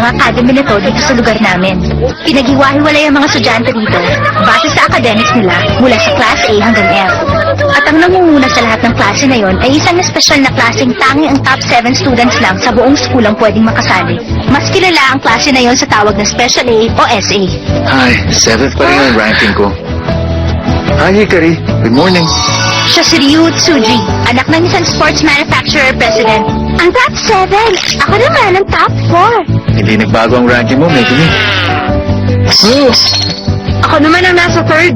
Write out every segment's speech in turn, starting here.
ng academy na to dito sa lugar namin. Pinaghiwa-hiwalay ang mga estudyante dito base sa academics nila mula sa Class A hanggang F. At ang nangunguna sa lahat ng klase na yon ay isang espesyal na klaseng tanging ang top 7 students lang sa buong school ang pwedeng makasali. Mas kilala ang klase na yon sa tawag na Special A o SA. Ay, 7th pa rin ang ranking ko. Hi, Hikari. Good morning. Siya si Ryu Tsuji, anak ng isang sports manufacturer president. Ang top 7! Ako naman ang top 4. Hindi nagbago ang ranking mo, Megumi. Ako naman ang nasa 3rd.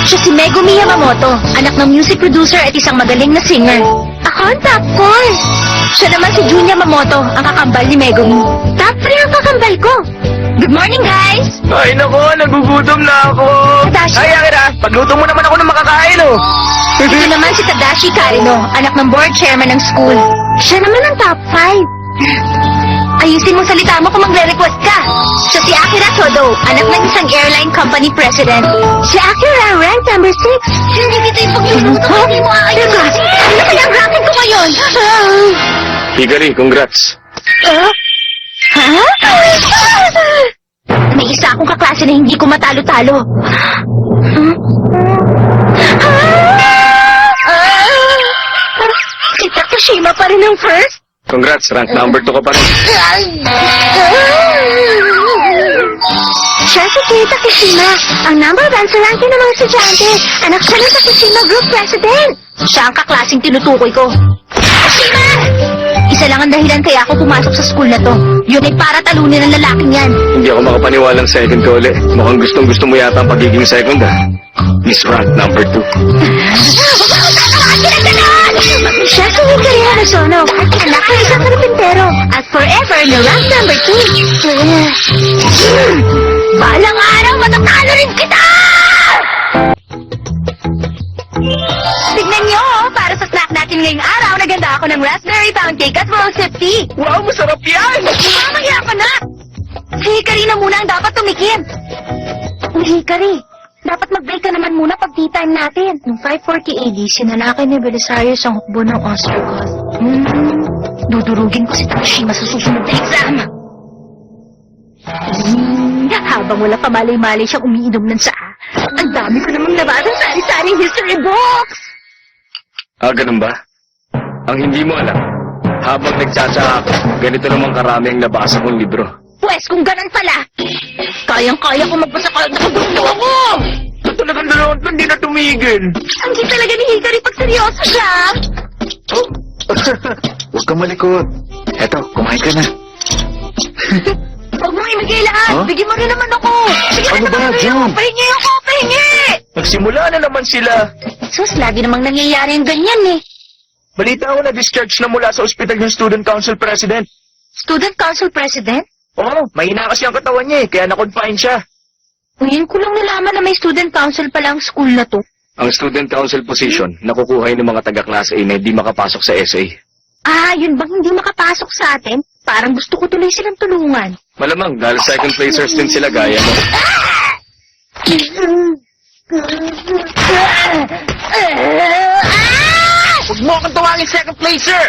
Siya si Megumi Yamamoto, anak ng music producer at isang magaling na singer. Ako ang top 4. Siya naman si Jun Yamamoto, ang kakambal ni Megumi. Top 3 ang kakambal ko. Good morning, guys! Ay, nako, nagugutom na ako. Tadashi. Ay, Akira, pagluto mo naman ako ng makakain, oh. Ito naman si Tadashi Karino, anak ng board chairman ng school. Siya naman ang top 5. Ayusin mo salita mo kung magre-request ka. Siya si Akira Todo, anak ng isang airline company president. Si Akira, rank number 6. Hindi kita yung pagluluto ko, hindi mo aayusin. Ano kaya ang ranking ko ngayon? Hikari, congrats. Ha? May isa akong kaklase na hindi ko matalo-talo. Si Takashima pa rin ang first? Congrats, rank number 2 ka pa rin. Siya si Kei Takashima, ang number 1 sa ranking ng mga estudyante. Anak siya ng Takashima Group President. Siya ang kaklaseng tinutukoy ko. Takashima! Isa lang ang dahilan kaya ako pumasok sa school na to. Yun ay para talunin ang lalaking yan. Hindi ako makapaniwalang second ka uli. Mukhang gustong-gusto mo yata ang pagiging second, ah. Miss rank number 2. Siya si Hikari Hanasono, anak ng isang karpintero, at forever na rank number 2. Balang araw, matatalo rin kita! Tignan niyo, para sa snack natin ngayong araw, naganda ako ng raspberry pound cake at rosehip tea. Wow, masarap yan! Mamaya ka na! Si Hikari na muna ang dapat tumikim. Hikari, dapat mag-break ka naman muna pag tea time natin. Noong 540 AD, sinalakay ni Belisarius ang hukbo ng Ostrogoth. Dudurugin ko si Takashima sa susunod na exam. Habang wala pa malay-malay siyang umiinom ng saa, ang dami ko namang nabasang sari-saring history books. Ah, ganun ba? Ang hindi mo alam, habang nagsasaka ako, ganito naman karami ang nabasa kong libro. Pwes, kung ganun pala, kayang-kaya ko magbasa kahit nakagusto ako. Talagang dalawang hindi na tumigil. Ang cute talaga ni Hikari pag seryoso siya. Huwag kang malikot. Eto, kumain ka na. Huwag mong ibigay lahat. Huh? Bigyan mo rin naman ako. Bigyan Ano na ba, naman kayo. June? Pahingi ako, pahingi. Nagsimula na naman sila. Sus, lagi namang nangyayari yung ganyan eh. Balita ko na discharge na mula sa ospital yung student council president. Student council president? Oo, mahina kasi ang katawan niya eh, kaya na-confine siya. Ngayon ko lang nalaman na may student council pala ang school na to. Ang student council position, nakukuha ng mga taga-class A na hindi makapasok sa SA. Ah, yun bang hindi makapasok sa atin? Parang gusto ko tuloy silang tulungan. Malamang, dahil second placers din sila gaya mo. Huwag mo akong tawagin second placer!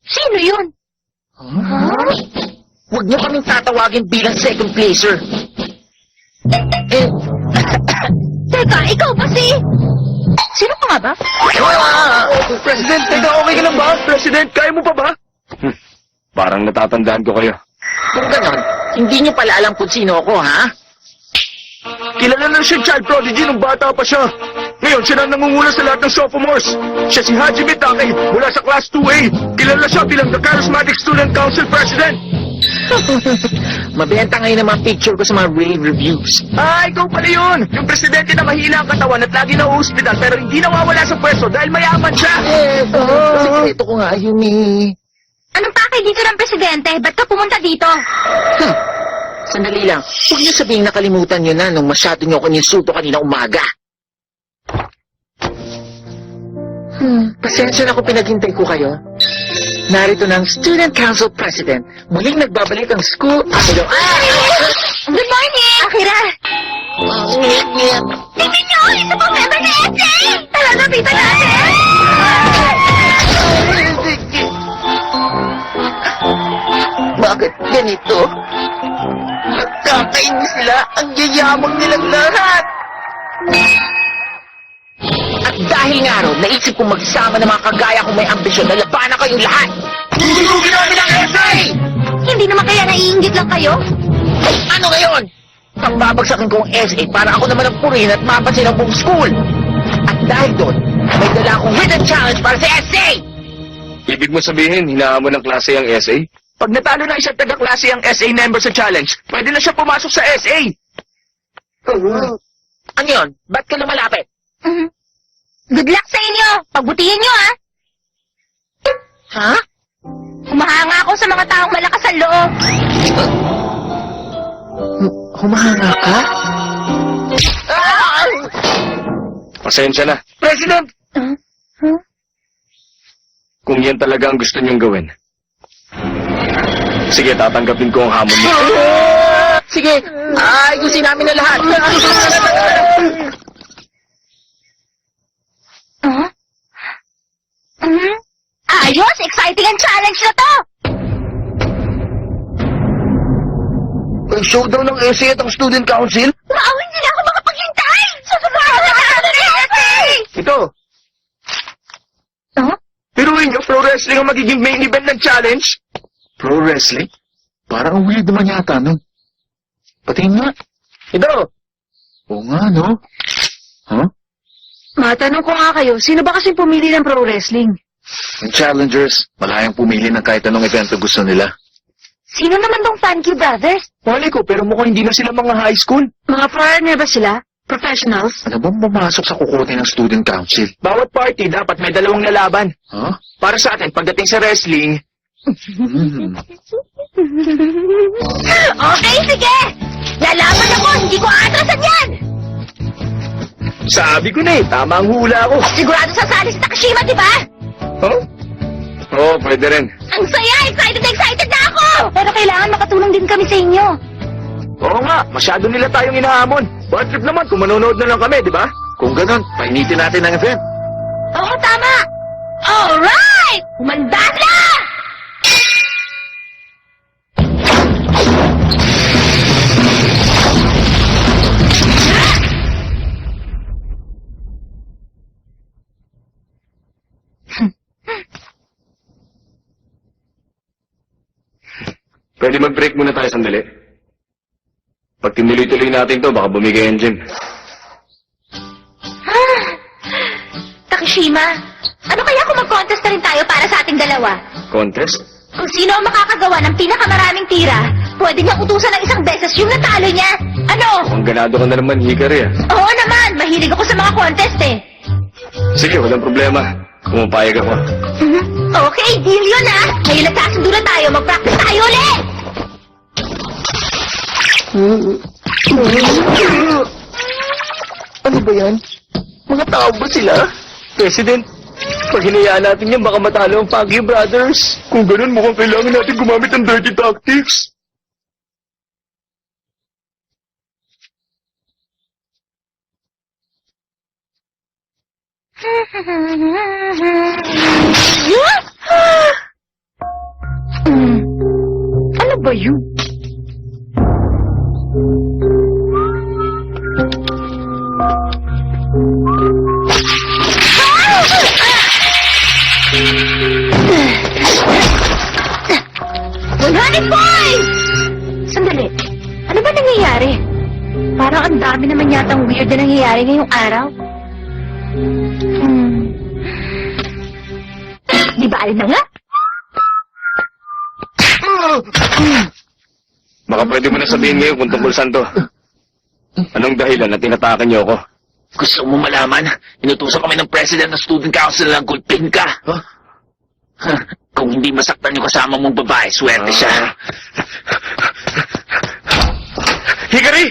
Sino yun? Huwag mo kaming tatawagin bilang second placer. Teka, ikaw ba si... Sino ka nga ba? President, teka, okay ka lang ba? President, kaya mo pa ba? Parang natatandaan ko kayo. Kung ganon, hindi niyo pala alam kung sino ako, ha? Kilala na siya child prodigy nung bata pa siya. Ngayon, siya na nangunguna sa lahat ng sophomores. Siya si Hajime Take mula sa Class 2A. Kilala siya bilang the Charismatic Student Council President. Mabenta ngayon ang mga picture ko sa mga rave reviews. Ah, ikaw pala yun! Yung presidente na mahina ang katawan at lagi na hospital pero hindi nawawala sa pwesto dahil mayaman siya. Sikreto ko nga yun eh. Anong pakay dito ng presidente? Ba't ka pumunta dito? Sandali lang, huwag niyo sabihin nakalimutan niyo na nung masyado niyo ako ninsulto kanina umaga. Pasensya na kung pinaghintay ko kayo. Narito ng Student Council President. Muling nagbabalik ang school. Good morning! Akira! Tingnan niyo! Isa pang member na SA! Tara, lapitan natin! Bakit? ganito? Nagkakainis sila. Ang yayamang nilang lahat. At dahil nga ron, naisip kong magsama ng mga kagaya kong may ambisyon na labanan kayong lahat. Dudurugin namin ang SA! Hindi naman kaya naiinggit lang kayo? Ano ngayon? Pagbabagsakin ko ang SA para ako naman ang purihin at mapansin ang buong school. At dahil doon, may dala akong hidden challenge para sa SA! Ibig mo sabihin, hinahamon ng klase ang SA? Pag natalo na isang taga-klase ang SA member sa challenge, pwede na siya pumasok sa SA. Ano yun? Ba't ka lumalapit? Mhm. Good luck sa inyo! Pagbutihin nyo, ha? Ha? Humahanga ako sa mga taong malakas ang loob. Humahanga ka? Pasensya na. President! Kung yan talaga ang gusto niyong gawin. Sige, tatanggapin ko ang hamon niyo. Sige, ayusin namin na lahat. Huh? Mhm. Ayos! Exciting ang challenge na to! Ang showdown ng SA at ang student council? Wow, hindi na ako makapaghintay! Susunod na ako ng SA! Ito. Huh? Piruin niyo, pro wrestling ang magiging main event ng challenge? Pro wrestling? Parang weird naman yata, no? Patingin nga. Ito. Oo nga, no? Huh? Matanong ko nga kayo, sino ba kasi pumili ng pro wrestling? Yung challengers, malayang pumili ng kahit anong evento gusto nila. Sino naman tong Pankey Brothers? Wali ko, pero mukhang hindi na sila mga high school. Mga foreigner ba sila? Professionals? Ano bang pumasok sa kukote ng student council? Bawat party dapat may dalawang lalaban. Huh? Para sa atin, pagdating sa wrestling, Okay, sige! Lalaban ako, hindi ko atrasan yan! sabi ko na eh, tama ang hula ko. Sigurado sasali si Takashima, di ba? Huh? Oo, pwede rin. Ang saya! Excited na excited na ako! Pero kailangan makatulong din kami sa inyo. Oo nga, masyado nila tayong inahamon. Bad trip naman kung manonood na lang kami, di ba? Kung ganun, painitin natin ang event. Oo, tama! Alright! Humanda na! Pwede mag-break muna tayo sandali. Pag tinuloy-tuloy natin to, baka bumigay ang gym. Takashima, ano kaya kung mag-contest na rin tayo para sa ating dalawa? Contest? Kung sino ang makakagawa ng pinakamaraming tira, pwede niyang utusan ng isang beses yung natalo niya. Ano? Ang ganado ka na naman, Hikari ah. Oo naman, mahilig ako sa mga contest eh. Sige, walang problema. Pumapayag ako. Mhm. Okay, deal yun ah. Ngayon nagkasundo na tayo, mag-practice tayo ulit. Ano ba yan? Mga tao ba sila? President, pag hinayaan natin yan, baka matalo ang Paggy Brothers. Kung ganun, mukhang kailangan natin gumamit ng dirty tactics. Ano ba yun? Points! Sandali. Ano ba nangyayari? Parang ang dami naman yatang weird na nangyayari ngayong araw. Di ba alin na nga? Baka pwede mo na sabihin ngayon kung tungkol saan to. Anong dahilan na tinatakan niyo ako? Gusto mo malaman? Inutusan kami ng president ng student council na gulpin ka. Kung hindi masaktan yung kasama mong babae, swerte siya. Hikari!